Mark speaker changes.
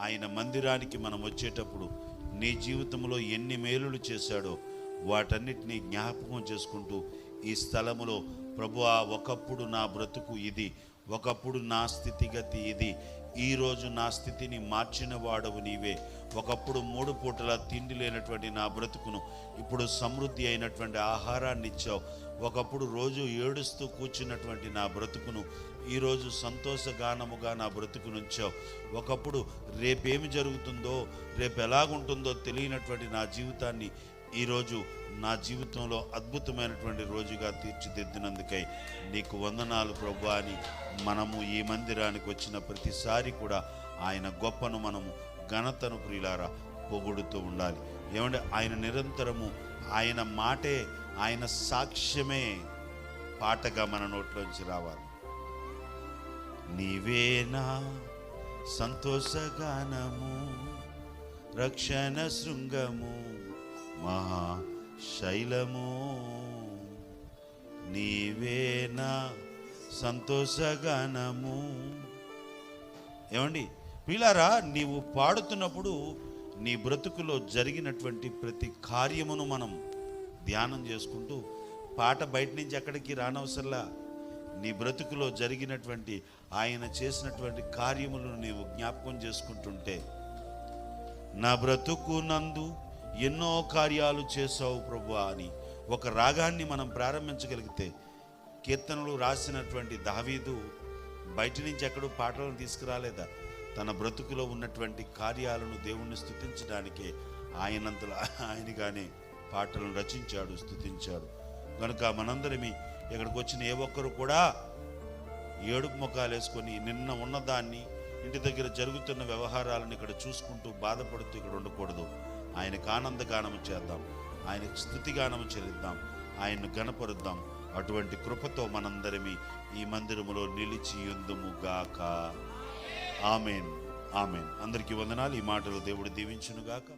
Speaker 1: ఆయన మందిరానికి మనం వచ్చేటప్పుడు నీ జీవితంలో ఎన్ని మేలులు చేశాడో వాటన్నిటినీ జ్ఞాపకం చేసుకుంటూ ఈ స్థలములో ప్రభువా, ఒకప్పుడు నా బ్రతుకు ఇది, ఒకప్పుడు నా స్థితిగతి ఇది, ఈరోజు నా స్థితిని మార్చిన వాడవు నీవే. ఒకప్పుడు 3 పూటల తిండి లేనటువంటి నా బ్రతుకును ఇప్పుడు సమృద్ధి అయినటువంటి ఆహారాన్ని ఇచ్చావు. ఒకప్పుడు రోజు ఏడుస్తూ కూర్చున్నటువంటి నా బ్రతుకును ఈరోజు సంతోషగానముగా నా బ్రతుకునుంచావు. ఒకప్పుడు రేపేమి జరుగుతుందో, రేపు ఎలాగుంటుందో తెలియనటువంటి నా జీవితాన్ని ఈరోజు నా జీవితంలో అద్భుతమైనటువంటి రోజుగా తీర్చిదిద్దినందుకై నీకు వందనాలు ప్రభువా అని మనము ఈ మందిరానికి వచ్చిన ప్రతిసారి కూడా ఆయన గొప్పను మనము ఘనతను ప్రియులారా పొగుడుతూ ఉండాలి. ఏమంటే ఆయన నిరంతరము ఆయన మాటే, ఆయన సాక్ష్యమే పాటగా మన నోట్లోంచి రావాలి. నీవేనా సంతోషగానము, రక్షణ శృంగము, మహాశైలము, నీవేనా సంతోషగానము. ఏమండి పిల్లారా, నీవు పాడుతున్నప్పుడు నీ బ్రతుకులో జరిగినటువంటి ప్రతి కార్యమును మనం ధ్యానం చేసుకుంటూ, పాట బయట నుంచి ఎక్కడికి రానవసరంలా, నీ బ్రతుకులో జరిగినటువంటి ఆయన చేసినటువంటి కార్యములను నీవు జ్ఞాపకం చేసుకుంటుంటే, నా బ్రతుకు నందు ఎన్నో కార్యాలు చేసావు ప్రభువా అని ఒక రాగాన్ని మనం ప్రారంభించగలిగితే, కీర్తనలు రాసినటువంటి దావీదు బయట నుంచి ఎక్కడో పాటలను తీసుకురాలేదా, తన బ్రతుకులో ఉన్నటువంటి కార్యాలను దేవుణ్ణి స్తుతించడానికే ఆయనంతలో ఆయనగానే పాటలను రచించాడు, స్తుతించాడు. కనుక మనందరమీ ఇక్కడికి వచ్చిన ఏ ఒక్కరు కూడా ఏడుపు ముఖాలు వేసుకొని నిన్న ఉన్నదాన్ని, ఇంటి దగ్గర జరుగుతున్న వ్యవహారాలను ఇక్కడ చూసుకుంటూ బాధపడుతూ ఇక్కడ ఉండకూడదు. ఆయనకు ఆనందగానము చేద్దాం, ఆయనకు స్తుతిగానము చెల్లిద్దాం, ఆయన్ను గణపరుద్దాం. అటువంటి కృపతో మనందరమీ ఈ మందిరములో నిలిచి యుందుము గాక. Amen, amen. అందరికీ వందనాలు. ఈ మాటలు దేవుడు దీవించును గాక.